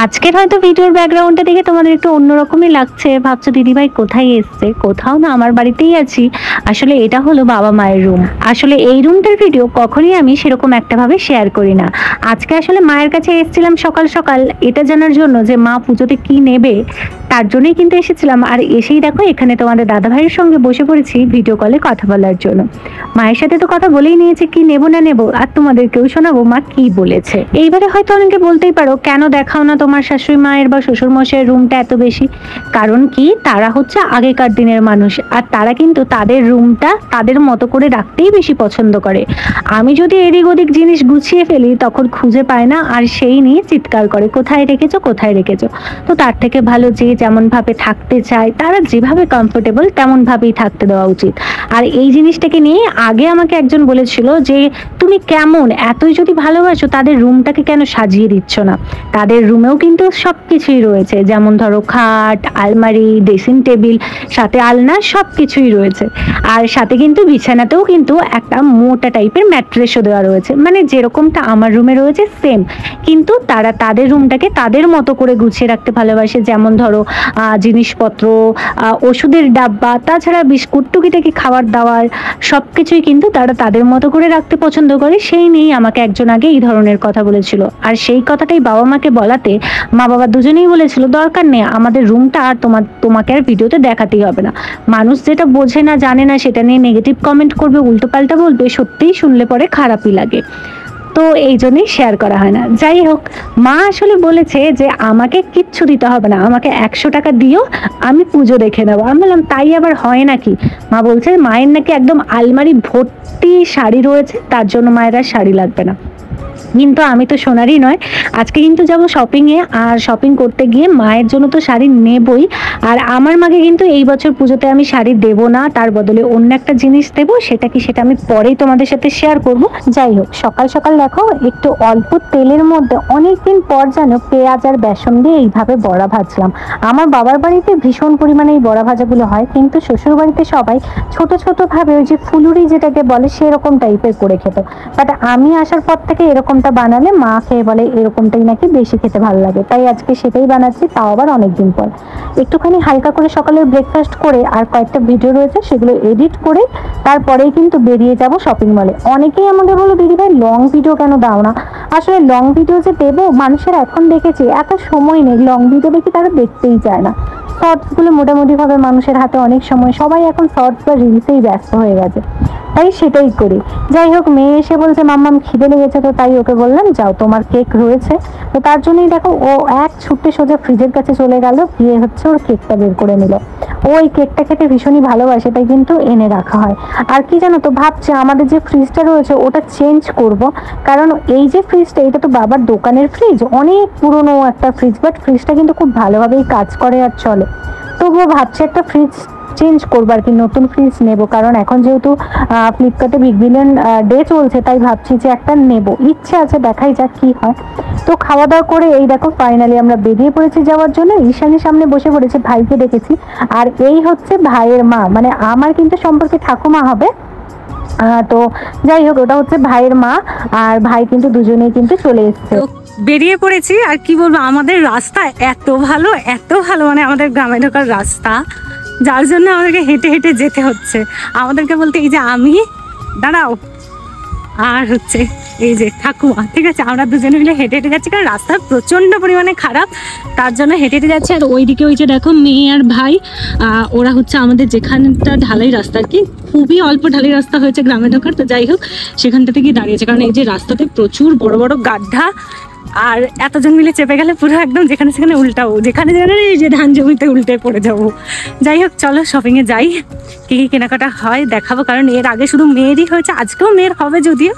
আজকের হয়তো ভিডিওর ব্যাকগ্রাউন্ডটা দেখে তোমাদের একটু অন্যরকমই লাগছে, ভাবছো দিদিভাই কোথায় এসছে। কোথাও না, আমার বাড়িতেই আছি। আসলে এটা হলো বাবা মায়ের রুম। আসলে এই রুমটার ভিডিও কখনই আমি সেরকম একটা ভাবে শেয়ার করি না। আজকে আসলে মায়ের কাছে এসেছিলাম সকাল সকাল এটা জানার জন্য যে মা পুজোতে কি নেবে, তার জন্যই কিন্তু এসেছিলাম। আর এসেই দেখো এখানে তোমাদের দাদা ভাইয়ের সঙ্গে বসে পড়েছি ভিডিও কলে কথা বলার জন্য। মায়ের সাথে তো কথা বলেই নিয়েছে কি নেবো না নেবো, আর তোমাদেরকেও শোনাবো মা কি বলেছে। এইবারে হয়তো অনেকে বলতেই পারো কেন দেখাও না তোমার শাশুড়ি মায়ের বা শ্বশুর মশাইয়ের রুমটা এত বেশি। কারণ কি, তারা হচ্ছে আগেকার দিনের মানুষ, আর তারা কিন্তু তাদের রুমটা তাদের মতো করে রাখতেই বেশি পছন্দ করে। আমি যদি এদিক ওদিক জিনিস গুছিয়ে ফেলি তখন খুঁজে পায় না, আর সেই নিয়ে চিৎকার করে কোথায় রেখেছো কোথায় রেখেছো। তো তার থেকে ভালো যে যেমন ভাবে থাকতে চায়, তারা যেভাবে কমফোর্টেবল তেমন ভাবেই থাকতে দেওয়া উচিত। আর এই জিনিসটাকে নিয়ে আগে আমাকে একজন বলেছিল যে তুমি কেমন, এতই যদি ভালোবাসো তাদের রুমটাকে কেন সাজিয়ে দিচ্ছ না। তাদের রুমেও কিন্তু সবকিছুই রয়েছে, যেমন ধরো খাট, আলমারি, ড্রেসিং টেবিল, সাথে আলনা, সবকিছুই রয়েছে। আর সাথে কিন্তু বিছানাতেও কিন্তু একটা মোটা টাইপের ম্যাট্রেসও দেওয়া রয়েছে, মানে যেরকমটা আমার রুমে রয়েছে সেম। কিন্তু তারা তাদের রুমটাকে তাদের মতো করে গুছিয়ে রাখতে ভালোবাসে, যেমন ধরো জিনিসপত্র, ওষুধের ডাব্বা, তাছাড়া বিস্কুট, টুকিটাকি খাবার দাবার সবকিছুই কিন্তু তারা তাদের মতো করে রাখতে পছন্দ করে। সেই নিয়েই আমাকে একজন আগে এই ধরনের কথা বলেছিল, আর সেই কথাটাই বাবা মাকে বলাতে মা বাবা দুজনেই বলেছিল দরকার নেই, আমাদের রুমটা আর তোমাকে আর ভিডিওতে দেখাতেই হবে না। মানুষ যেটা বোঝে না জানে না সেটা নিয়ে নেগেটিভ কমেন্ট করবে, উল্টো পাল্টা বলবে, সত্যিই শুনলে পরে খারাপই লাগে। তো এই জন্যই শেয়ার করা হয় না। যাই হোক, মা আসলে বলেছে যে আমাকে কিচ্ছু দিতে হবে না, আমাকে 100 টাকা দিও, আমি পুজো দেখে নেবো। আমি বললাম তাই আবার হয় নাকি। মা বলছে মায়ের নাকি একদম আলমারি ভর্তি শাড়ি রয়েছে, তার জন্য মায়ের আর শাড়ি লাগবে না। কিন্তু আমি তো সোনারই নয়, আজকে কিন্তু যাব শপিংয়ে, আর শপিং করতে গিয়ে মায়ের জন্য তো শাড়ি নেবই। আর আমার মাকে কিন্তু এই বছর পুজোতে আমি শাড়ি দেব না, তার বদলে অন্য একটা জিনিস দেব। সেটা কি, সেটা আমি পরেই তোমাদের সাথে শেয়ার করব। যাই হোক, সকাল সকাল দেখো একটু অল্প তেলের মধ্যে অনেকদিন পর যেন পেঁয়াজ আর বেসন দিয়ে এইভাবে বড়া ভাজলাম। আমার বাবার বাড়িতে ভীষণ পরিমাণে এই বড়া ভাজাগুলো হয়, কিন্তু শ্বশুর বাড়িতে সবাই ছোট ছোট ভাবে ওই যে ফুলুরি যেটাকে বলে সেরকম টাইপের করে খেত। বাট আমি আসার পর থেকে এরকম বানালে মা খেয়ে বলে এরকমটাই নাকি বেশি খেতে ভালো লাগে, তাই আজকে সেটাই বানাচ্ছি, তাও আবার অনেকদিন পর। একটুখানি হালকা করে সকালের ব্রেকফাস্ট করে আর কয়েকটা ভিডিও রয়েছে সেগুলো এডিট করে তারপরেই কিন্তু বেরিয়ে যাব শপিং মলে। অনেকেই আমাকে বলো দিদি ভাই লং ভিডিও কেন দাও না। আসলে লং ভিডিও যে দেবো, মানুষের এখন দেখেছি এত সময় নেই, লং ভিডিও দেখি তারা দেখতেই চায় না। শর্টসগুলো মোটামুটি ভাবে মানুষের হাতে অনেক সময়, সবাই এখন শর্টস বা রিলসেই ব্যস্ত হয়ে গেছে, তাই সেটাই করি। যাই হোক, মেয়ে এসে বলছে মাম্মাম খিদে লেগেছে, তো তাই ওকে বললাম যাও তোমার কেক রয়েছে। তো তার জন্যই দেখো ও এক ছুটে সোজা ফ্রিজের কাছে চলে গেল, গিয়ে হচ্ছে ওর কেকটা বের করে নিল। ও এই কেকটা খেতে ভীষণই ভালোবাসে, তাই কিন্তু এনে রাখা হয়। আর কি জানো তো, ভাবছে আমাদের যে ফ্রিজটা রয়েছে ওটা চেঞ্জ করব, কারণ এই যে ফ্রিজটা এটা তো বাবার দোকানের ফ্রিজ, অনেক পুরনো একটা ফ্রিজ, বাট ফ্রিজটা কিন্তু খুব ভালোভাবেই কাজ করে আর চলে। তবুও ভাবছে একটা ফ্রিজ চেঞ্জ করবো আর কি, নতুন ফ্রিজ নেব। কারণ এখন যেহেতু ফ্লিপকার্টে বিগ বিলিয়ন ডে চলছে, তাই ভাবছি যে একটা নেব, ইচ্ছে আছে, দেখাই যাক কি হয়। তো খাওয়া দাওয়া করে এই দেখো ফাইনালি আমরা বেরিয়ে পড়েছি যাওয়ার জন্য। ঈশানীর সামনে বসে পড়েছে, ভাইকে ডেকেছি। আর এই হচ্ছে ভাইয়ের মা, মানে আমার কিন্তু সম্পর্কে ঠাকুমা হবে। তো যাই হোক, ওটা হচ্ছে ভাইয়ের মা, আর ভাই কিন্তু দুজনেই কিন্তু চলে এসছে। বেরিয়ে পড়েছি। আর কি বলবো, আমাদের রাস্তা এত ভালো এত ভালো, মানে আমাদের গ্রামে ঢোকার রাস্তা, যার জন্য আমাদেরকে হেঁটে হেঁটে যেতে হচ্ছে। আমাদেরকে বলতে এই যে আমি দাঁড়াও, আর হচ্ছে এই যে ঠাকুমা, ঠিক আছে, আমরা দুজনে মিলে হেঁটে হেঁটে যাচ্ছি, কারণ রাস্তা প্রচন্ড পরিমাণে খারাপ, তার জন্য হেঁটে হেঁটে যাচ্ছে। আর ওইদিকে ওই যে দেখো মেয়ে আর ভাই, ওরা হচ্ছে আমাদের যেখানটা ঢালাই রাস্তা আর কি, খুবই অল্প ঢালাই রাস্তা হয়েছে গ্রামে ঢোকার, তো যাই হোক সেখানটাতে গিয়ে দাঁড়িয়েছে, কারণ এই যে রাস্তাতে প্রচুর বড় বড় গাড্ডা, আর এতজন মিলে চেপে গেলে পুরো একদম যেখানে সেখানে উল্টাবো, যেখানে যেখানে এই যে ধান জমিতে উল্টে পড়ে যাবো। যাই হোক চলো শপিংয়ে যাই, কী কী কেনাকাটা হয় দেখাবো, কারণ এর আগে শুধু মেয়েরই হয়েছে, আজকেও মেয়ের হবে যদিও,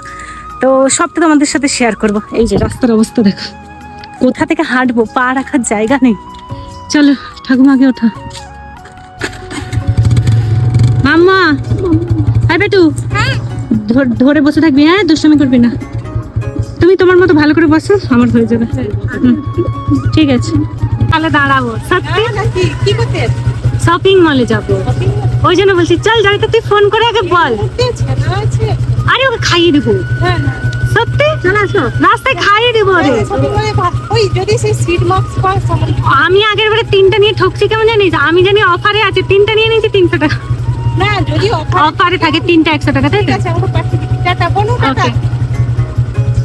তো সবটা তোমাদের সাথে শেয়ার করবো। এই যে রাস্তার অবস্থা দেখো, কোথা থেকে হাঁটবো, পা রাখার জায়গা নেই। চলো ঠাকুমাকে ওঠা। মাম্মা, হ্যাঁ বেটু, ধরে বসে থাকবি, হ্যাঁ দুষ্টুমি করবি না। তুমি তোমার মতো ভালো করে বসো, আমার হয়ে যাবে। ঠিক আছে, তাহলে দাঁড়াবো। সত্যি কি করতে শপিং মলে যাবো, ওই জন্য বলছি চল যাই, তো তুই ফোন করে আগে বল। আরে ওকে খাইয়ে দেবো, সত্যি চলে আসো। রাস্তায় খাইয়ে দেবো ওরে। ওই যদি সেই সিট মার্কস পাস আমি আগের বারে 3টা নিয়ে ঠকছি কেমন জানিস, আমি জানি অফারে আছে 3টা নিয়ে নিয়েছি 300 টাকা, না যদি অফারে থাকে 3টা 100 টাকা, তাই ঠিক তো? আছে আমরা পাচ্ছি টাটা বনো টাটা Okay.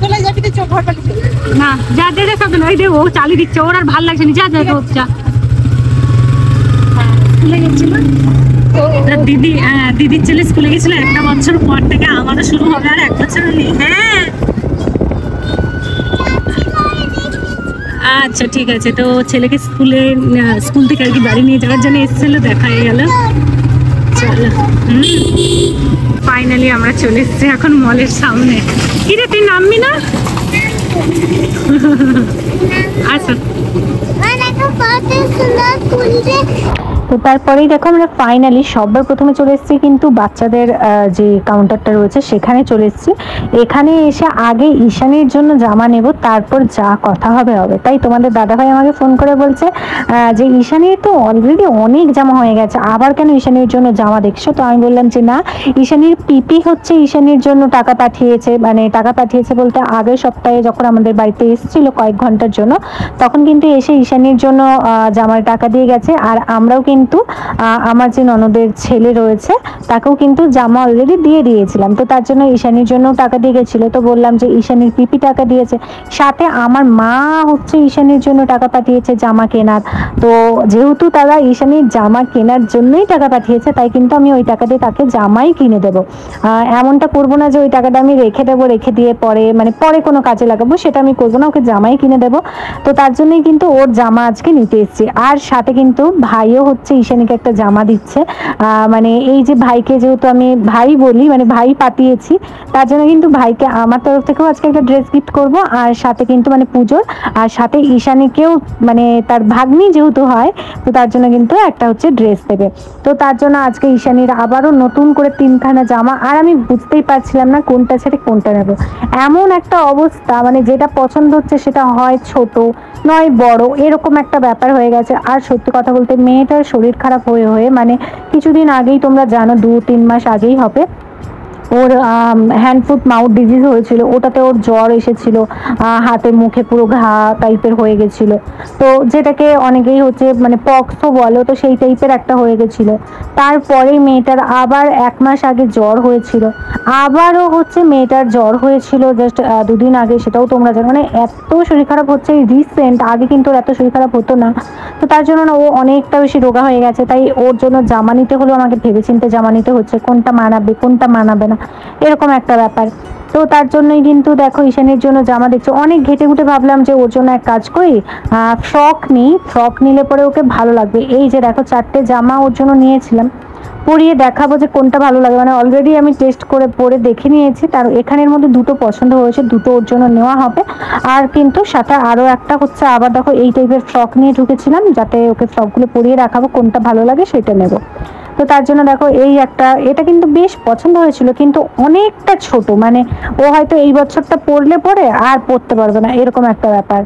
চলে যাবি তো চোখ ঘর পাঠিয়ে না যা দে সব ওই দে, ও চালিয়ে দিচ্ছে, ওর আর ভালো লাগছে না, যা যা রোজ যা। স্কুলে গেছিল দিদি, দিদির ছেলে স্কুলে গেছিল 1 বছর পর থেকে, আমারও শুরু হবে আর 1 বছর নেই। হ্যাঁ আচ্ছা ঠিক আছে, তো ছেলেকে স্কুল থেকে আর কি বাড়ি নিয়ে যাওয়ার জন্য এসেছিল, দেখা হয়ে গেল। চলো ফাইনালি আমরা চলে এসেছি এখন মলের সামনে। কিরে তুই নামবি না? আচ্ছা তো তারপরেই দেখো আমরা ফাইনালি সবার প্রথমে চলে এসেছি কিন্তু বাচ্চাদের যে কাউন্টারটা রয়েছে সেখানে চলে এসেছি। এখানে এসে আগে ঈশানীর জন্য জামা নেব, তারপর যা কথা হবে হবে। তাই তোমাদের দাদাভাই আমাকে ফোন করে বলছে যে ঈশানীর তো অলরেডি অনেক জামা হয়ে গেছে, আবার কেন ঈশানীর জন্য জামা দেখছো? তো আমি বললাম যে না, ঈশানীর পিপি হচ্ছে ঈশানীর জন্য টাকা পাঠিয়েছে, মানে টাকা পাঠিয়েছে বলতে আগের সপ্তাহে যখন আমাদের বাড়িতে এসেছিল কয়েক ঘন্টার জন্য, তখন কিন্তু এসে ঈশানীর জন্য জামার টাকা দিয়ে গেছে। আর আমরাও কিন্তু আমার যে ননদের ছেলে রয়েছে তাকেও কিন্তু জামা অলরেডি দিয়ে দিয়েছিলাম, তো তার জন্য ঈশানীর জন্য টাকা দিয়ে গেছিল। তো বললাম যে ঈশানীর পিপি টাকা দিয়েছে, সাথে আমার মা হচ্ছে ঈশানীর জন্য টাকা পাঠিয়েছে জামা কেনার। তো যেহেতু তারা ঈশানীর জামা কেনার জন্যই টাকা পাঠিয়েছে, তাই কিন্তু আমি ওই টাকা দিয়ে তাকে জামাই কিনে দেবো। এমনটা করবো না যে ওই টাকাটা আমি রেখে দেবো, রেখে দিয়ে পরে কোনো কাজে লাগাবো, সেটা আমি করবো না, ওকে জামাই কিনে দেবো। তো তার জন্যই কিন্তু ওর জামা আজকে নিতে এসেছি। আর সাথে কিন্তু ভাইও হচ্ছে ঈশানীকে একটা জামা দিচ্ছে। মানে এই যে ভাইকে যেহেতু আমি ভাই বলি, মানে ভাই পাঠিয়েছি, তার জন্য কিন্তু ভাইকে আমার তরফ থেকেও আজকে একটা ড্রেস গিফট করব। আর সাথে কিন্তু মানে পুজোর, আর সাথে ঈশানীকেও মানে তার ভাগ্নি যেহেতু হয়, তো তার জন্য কিন্তু একটা হচ্ছে ড্রেস দেবে। তো তার জন্য আজকে ঈশানীর আবারও নতুন করে 3খানা জামা, আর আমি বুঝতেই পারছিলাম না কোনটা ছেড়ে কোনটা নেব। এমন একটা অবস্থা, মানে যেটা পছন্দ হচ্ছে সেটা হয় ছোট নয় বড়, এরকম একটা ব্যাপার হয়ে গেছে। আর সত্যি কথা বলতে মেয়েটার শরীর খারাপ হয়ে হয়ে মানে কিছুদিন আগেই, তোমরা জানো 2-3 মাস আগেই হবে, ওর হ্যান্ড ফুট মাউথ ডিজিজ হয়েছিল, ওটাতে ওর জ্বর এসেছিল, হাতে মুখে পুরো ঘা টাইপের হয়ে গেছিল। তো যেটাকে অনেকেই হচ্ছে মানে পক্সও বলো, তো সেই টাইপের একটা হয়ে গেছিল। তারপরে মেয়েটার আবার 1 মাস আগে জ্বর হয়েছিল, আবারও হচ্ছে মেয়েটার জ্বর হয়েছিল জাস্ট 2 দিন আগে, সেটাও তোমরা জানো। মানে এত শরীর খারাপ হচ্ছে রিসেন্ট, আগে কিন্তু ওর এত শরীর খারাপ হতো না। তো তার জন্য না ও অনেকটা বেশি রোগা হয়ে গেছে, তাই ওর জন্য জামা নিতে হলেও আমাকে ভেবেচিন্তে জামা নিতে হচ্ছে, কোনটা মানাবে কোনটা মানাবে না, এরকম একটা ব্যাপার। তো তার জন্যই কিন্তু দেখো ঈশানীর জন্য জামা দেখছো, অনেক ঘেটে ঘুটে ভাবলাম যে ওর জন্য এক কাজ করি, ফ্রক নিই, ফ্রক নিলে পরে ওকে ভালো লাগবে। এই যে দেখো 4টে জামা ওর জন্য নিয়েছিলাম, পরিয়ে দেখাবো যে কোনটা ভালো লাগে। মানে অলরেডি আমি টেস্ট করে পরে দেখে নিয়েছি, তার এখানের মধ্যে 2টো পছন্দ হয়েছে, 2টো ওর জন্য নেওয়া হবে। আর কিন্তু সাথে আরও একটা হচ্ছে, আবার দেখো এই টাইপের ফ্রক নিয়ে ঢুকেছিলাম, যাতে ওকে ফ্রকগুলো পরিয়ে দেখাবো, কোনটা ভালো লাগে সেটা নেব। তো তার জন্য দেখো এই একটা, এটা কিন্তু বেশ পছন্দ হয়েছিল, কিন্তু অনেকটা ছোট, মানে ও হয়তো এই বছরটা পরলে পরে আর পরতে পারবে না, এরকম একটা ব্যাপার।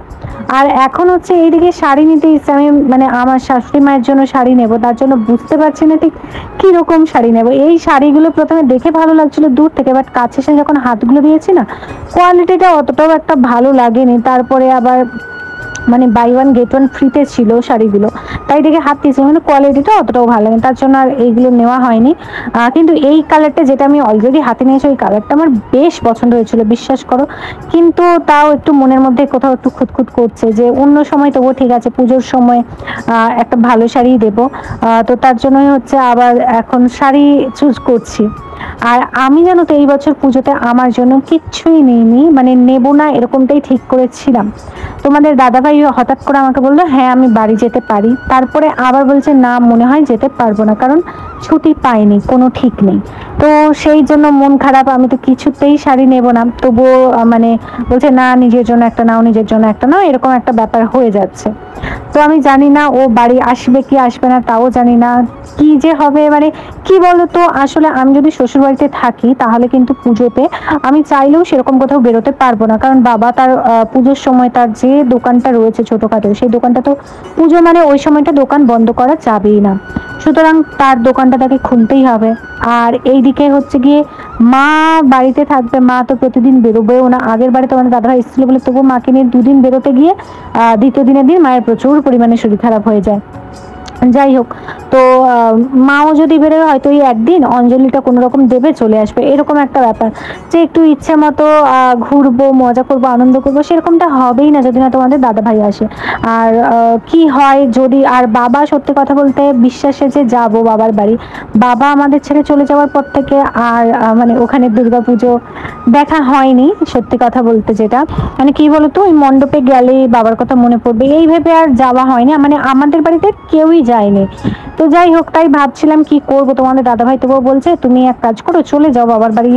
আর এখন হচ্ছে এইদিকে শাড়ি নিতে ইচ্ছে, আমি মানে আমার শাশুড়ি মায়ের জন্য শাড়ি নেব, তার জন্য বুঝতে পারছি না ঠিক কীরকম শাড়ি নেব। এই শাড়িগুলো প্রথমে দেখে ভালো লাগছিল দূর থেকে, বাট কাছে এসে যখন হাতগুলো দিয়েছি না, কোয়ালিটিটা অতটাও একটা ভালো লাগেনি। তারপরে আবার মানে বাই 1 গেট 1 ফ্রিতে ছিল শাড়িগুলো, তাই দেখে হাত দিয়েছি, মানে কোয়ালিটিটা অতটাও ভালো লাগে, তার জন্য আর এইগুলো নেওয়া হয়নি। কিন্তু এই কালারটা যেটা আমি অলরেডি হাতে নিয়েছি, ওই কালারটা আমার বেশ পছন্দ হয়েছিল, বিশ্বাস করো। কিন্তু তাও একটু মনের মধ্যে কোথাও একটু খুঁতখুত করছে যে অন্য সময় তবুও ঠিক আছে, পুজোর সময় একটা ভালো শাড়ি দেবো। তো তার জন্যই হচ্ছে আবার এখন শাড়ি চুজ করছি। আর আমি জানো তো এই বছর পুজোতে আমার জন্য কিচ্ছুই নেইনি, মানে নেব না এরকমটাই ঠিক করেছিলাম। তোমাদের দাদাভাই হঠাৎ করে আমাকে বললো হ্যাঁ আমি বাড়ি যেতে পারি, তারপরে আবার বলছে না মনে হয় যেতে পারবো না, কারণ ছুটি পাইনি, কোনো ঠিক নেই। তো সেই জন্য মন খারাপ, আমি তো কিছুতেই শাড়ি নেব না, তবুও মানে বলছে না নিজের জন্য একটা নাও, নিজের জন্য একটা নাও, এরকম একটা ব্যাপার হয়ে যাচ্ছে। তো আমি জানি না ও বাড়ি আসবে কি আসবে না, তাও জানি না কি যে হবে। মানে কি বলতো, আসলে আমি যদি শ্বশুর বাড়িতে থাকি তাহলে কিন্তু পুজোতে আমি চাইলেও সেরকম কোথাও বেরোতে পারবো না, কারণ বাবা তার পুজোর সময় তার যে দোকানটা রয়েছে ছোটখাটো, সেই দোকানটা তো পুজো মানে ওই সময়টা দোকান বন্ধ করা যাবেই না। সুতরাং তার দোকানটা তাকে খুলতেই হবে। আর এইদিকে হচ্ছে গিয়ে মা বাড়িতে থাকবে, মা তো প্রতিদিন বেরোবেও না। আগের বাড়ি তোমাদের দাদাভাই এসেছিল বলে তবু মাকে নিয়ে দুদিন বেরোতে গিয়ে দ্বিতীয় দিনের দিন মায়ের প্রচুর পরিমাণে শরীর খারাপ হয়ে যায়। যাই হোক, তো মাও যদি বেরোয় হয়তো এই একদিন অঞ্জলিটা কোনো রকম দেবে চলে আসবে, এরকম একটা ব্যাপার। যে একটু ইচ্ছে মতো ঘুরবো, মজা করবো, আনন্দ করবো, সেরকমটা হবেই না যদি না তোমাদের দাদা ভাই আসে। আর কি হয় যদি, আর বাবা সত্যি কথা বলতে বিশ্বাসে যে যাব বাবার বাড়ি, বাবা আমাদের ছেড়ে চলে যাওয়ার পর থেকে আর মানে ওখানে দুর্গাপুজো দেখা হয়নি। সত্যি কথা বলতে যেটা মানে কি বলতো, ওই মণ্ডপে গেলে বাবার কথা মনে পড়বে এই ভেবে আর যাওয়া হয়নি, মানে আমাদের বাড়িতে কেউই যায়নি। তো যাই হোক, তাই ভাবছিলাম কি করব, তোমাদের দাদাভাই তবুও বলছে তুমি এক কাজ করো, চলে যাও বাবার বাড়ি,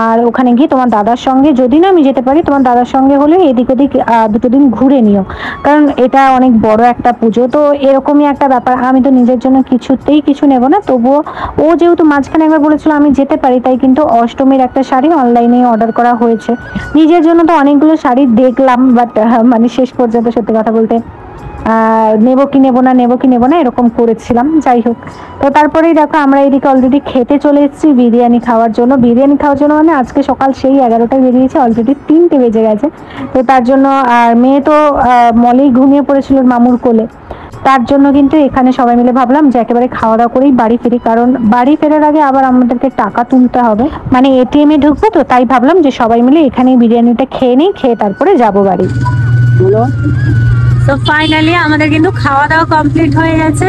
আর ওখানে গিয়ে তোমার দাদার সঙ্গে, যদি না আমি যেতে পারি তোমার দাদার সঙ্গে হলে এদিক ওদিক দুটো দিন ঘুরে নিও, কারণ এটা অনেক বড় একটা পুজো। তো এরকমই একটা ব্যাপার, আমি তো নিজের জন্য কিছুতেই কিছু নেব না, তবুও ও যেহেতু মাঝখানে একবার বলেছিল আমি যেতে পারি, তাই কিন্তু অষ্টমীর একটা শাড়ি অনলাইনে অর্ডার করা হয়েছে। নিজের জন্য তো অনেকগুলো শাড়ি দেখলাম, বাট মানে শেষ পর্যন্ত সত্যি কথা বলতে নেবো কি নেবো না এরকম করেছিলাম। যাই হোক, তো তারপরেই দেখো আমরা এদিকে অলরেডি খেতে চলে এসেছি বিরিয়ানি খাওয়ার জন্য। মানে আজকে সকাল সেই 11টায় বেরিয়েছে, অলরেডি 3টে বেজে গেছে। তো তার জন্য, আর মেয়ে তো মলেই ঘুমিয়ে পড়েছিল মামুর কোলে, তার জন্য কিন্তু এখানে সবাই মিলে ভাবলাম যে একেবারে খাওয়া দাওয়া করেই বাড়ি ফিরি, কারণ বাড়ি ফেরার আগে আবার আমাদেরকে টাকা তুলতে হবে, মানে এটিএম এ ঢুকবো। তো তাই ভাবলাম যে সবাই মিলে এখানে বিরিয়ানিটা খেয়ে নিই, খেয়ে তারপরে যাবো বাড়ি। তো ফাইনালি আমাদের কিন্তু খাওয়া দাওয়া কমপ্লিট হয়ে গেছে।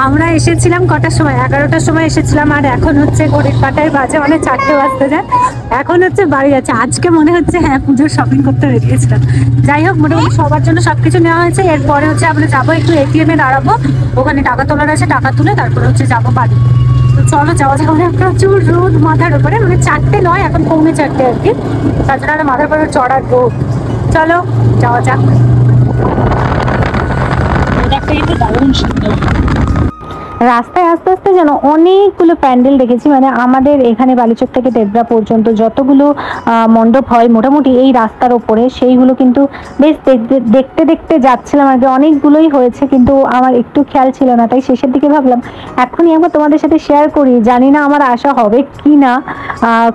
আমরা এসেছিলাম কটার সময়, 11টার সময় এসেছিলাম, আর এখন হচ্ছে ঘড়ির কাঁটায় বাজে মানে 4টে বাজতে যায়। এখন হচ্ছে বাড়ি যাচ্ছে। আজকে মনে হচ্ছে হ্যাঁ পুজোর শপিং করতে বেরিয়েছিলাম। যাই হোক, মোটামুটি সবার জন্য সবকিছু নেওয়া হয়েছে। এরপরে হচ্ছে আমরা যাবো একটু এটিএম এ দাঁড়াবো, ওখানে টাকা তোলার আছে, টাকা তুলে তারপরে হচ্ছে যাবো বাড়ি। তো চলো যাওয়া যাক। প্রচুর রোদ মাথার উপরে, মানে 4টে নয় এখন 4:45 আর কি, তাছাড়া মাথার উপরে চড়ার রোদ। চলো যাওয়া যাক। রাস্তায় আস্তে আস্তে যেন অনেকগুলো প্যান্ডেল দেখেছি, মানে আমাদের এখানে বালিচক থেকে দেবরা পর্যন্ত যতগুলো মণ্ডপ হয় মোটামুটি এই রাস্তার ওপরে, সেইগুলো কিন্তু বেশ দেখতে দেখতে যাচ্ছিলাম আর কি। অনেকগুলোই হয়েছে কিন্তু আমার একটু খেয়াল ছিল না, তাই শেষের দিকে ভাবলাম এখনই একবার তোমাদের সাথে শেয়ার করি। জানি না আমার আশা হবে কি না,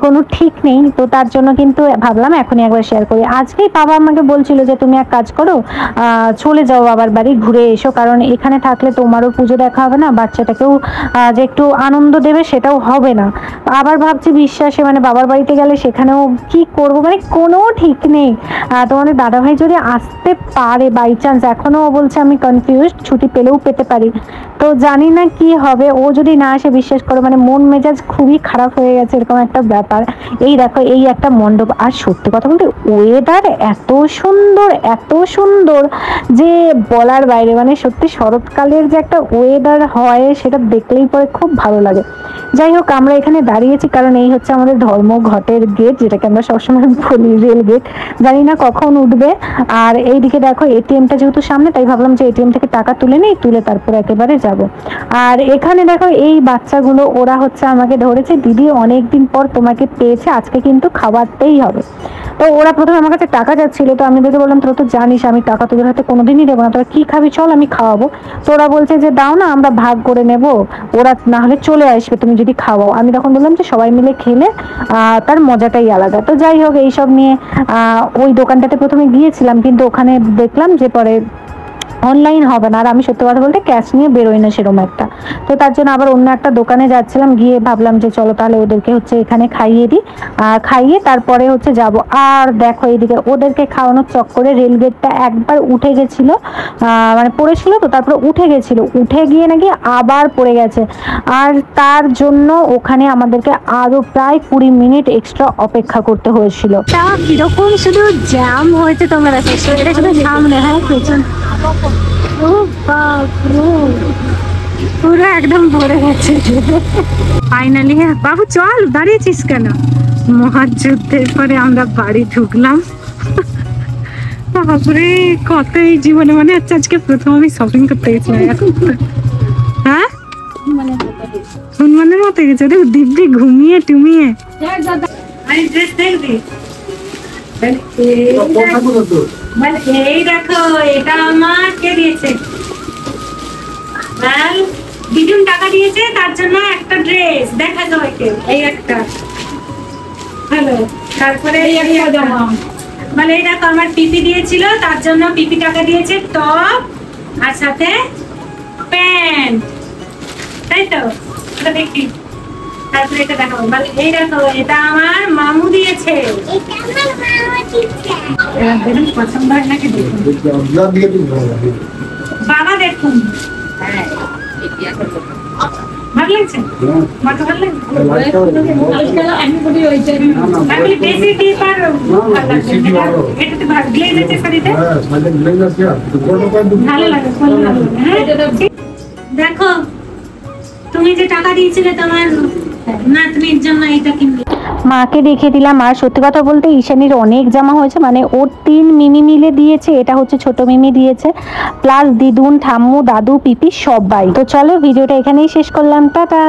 কোনো ঠিক নেই, তো তার জন্য কিন্তু ভাবলাম এখনই একবার শেয়ার করি। আজকেই বাবা আমাকে বলছিল যে তুমি এক কাজ করো, চলে যাও বাবার বাড়ি, ঘুরে এসো, কারণ এখানে থাকলে তোমারও পুজো দেখা হবে না, বাচ্চাটাকেও যে একটু আনন্দ দেবে সেটাও হবে না। আবার ভাবছি বিশ্বাসে, মানে বাবার বাড়িতে গেলে সেখানেও কি করব, মানে কোনো ঠিক নেই। তোমাদের দাদাভাই যদি আসতে পারে বাই চান্স, এখনো বলছে আমি কনফিউজড, ছুটি পেলেও পেতে পারি, তো জানি না কি হবে। ও যদি না আসে বিশ্বাস করো মানে মন মেজাজ খুবই খারাপ হয়ে গেছে, এরকম একটা ব্যাপার। এই দেখো এই একটা মণ্ডপ, আর সত্যি কথা বলতে ওয়েদার এত সুন্দর যে বলার বাইরে, মানে সত্যি শরৎকালের যে একটা ওয়েদার হয় সেটা দেখলেই পরে খুব ভালো লাগে। যাই হোক, আমরা এখানে দাঁড়িয়েছি কারণ এই হচ্ছে আমাদের ধর্মঘটের গেট, যেটাকে আমরা সবসময় বলি রেল গেট, জানি না কখন উঠবে। আর এইদিকে দেখো এটিএমটা যেহেতু সামনে, তাই ভাবলাম যে এটিএম থেকে টাকা তুলে নেই, তুলে তারপর একেবারে যাব। আর এখানে দেখো এই বাচ্চাগুলো, ওরা হচ্ছে আমাকে ধরেছে, দিদি অনেকদিন পর তোমাকে পেয়েছে, আজকে কিন্তু খাওয়াতেই হবে। তো ওরা প্রথমে আমার কাছে টাকা যাচ্ছিল, তো আমি দেখে বললাম তোরা তো জানিস আমি টাকা তোদের হাতে কোনোদিনই দেবো না, তোরা কি খাবি চল আমি খাওয়াবো। তো ওরা বলছে যে দাও না, আমরা ভাগ করে নেব, ওরা না হলে চলে আসবে তুমি যদি খাওয়াও। আমি তখন বললাম যে সবাই মিলে খেলে তার মজাটাই আলাদা। তো যাই হোক, এইসব নিয়ে ওই দোকানটাতে প্রথমে গিয়েছিলাম, কিন্তু ওখানে দেখলাম যে পরে অনলাইন হবে না, আর আমি সত্যি কথা বলতে ক্যাশ নিয়ে বেরোই না সেরকম একটা। তো তার জন্য আবার অন্য একটা দোকানে যাচ্ছিলাম, গিয়ে ভাবলাম যে চলো তাহলে ওদেরকে হচ্ছে এখানে খাইয়ে দিই, খাইয়ে তারপরে হচ্ছে যাব। আর দেখো এইদিকে ওদেরকে খাওয়ানোর চক্করে রেলগেটটা একবার উঠে গেছিল, মানে পড়েছিল, তো তারপরে উঠে গেছিল, উঠে গিয়ে নাকি আবার পড়ে গেছে, আর তার জন্য ওখানে আমাদেরকে আরো প্রায় 20 মিনিট এক্সট্রা অপেক্ষা করতে হয়েছিল। তা কিরকম শুধু জ্যাম হয়েছে তোমরা দেখো, এটা শুধু সামনে, হ্যাঁ পেছন ও বাবু পুরো একদম ভরে গেছে। ফাইনালি বাবু চল, দাঁড়িয়েছিস কেন? মহাযুদ্ধের পরে আমরা বাড়ি ঢুকলাম। বাপরে কত এই জীবনে মনে হচ্ছে আজকে প্রথম আমি শপিং করতে গেছিলাম। এখন হ্যাঁ হনুমানের মতো গেছে, দেখ দিব্যি ঘুমিয়ে টুমিয়ে। এই দেখো এটা আমার কে দিয়েছে, দিদুন টাকা দিয়েছে তার জন্য একটা ড্রেস দেখা সবাইকে, এই একটা হ্যালো, তারপরে এই একটা জামা, মানে এটা তো আমার পিপি দিয়েছিল তার জন্য পিপি টাকা দিয়েছে, টপ আর সাথে প্যান্ট, তাই তো? এটা দেখি, তারপরে এটা দেখাবো, মানে এই দেখো এটা আমার মামু দিয়েছে। এবার দেখুন পছন্দ হয় নাকি দেখুন, বাবা দেখুন ভালো লাগছে, মাকে ভালো লাগছে, আমি বেশি ডিপ আর ভালো লাগছে, এটাতে ভালো গ্লেজ আছে শাড়িতে, ভালো লাগে, ভালো লাগে। হ্যাঁ দেখো তুমি যে টাকা দিয়েছিলে তোমার নাতনির জন্য এটা কিনবে। মাকে দেখিয়ে দিলাম। আর সত্যি কথা বলতে ঈশানীর অনেক জামা হয়েছে, মানে ওর 3 মিমি মিলে দিয়েছে, এটা হচ্ছে ছোট মিমি দিয়েছে, প্লাস দিদুন, ঠাম্মু, দাদু, পিপি সবাই। তো চলো ভিডিওটা এখানেই শেষ করলাম, টাটা।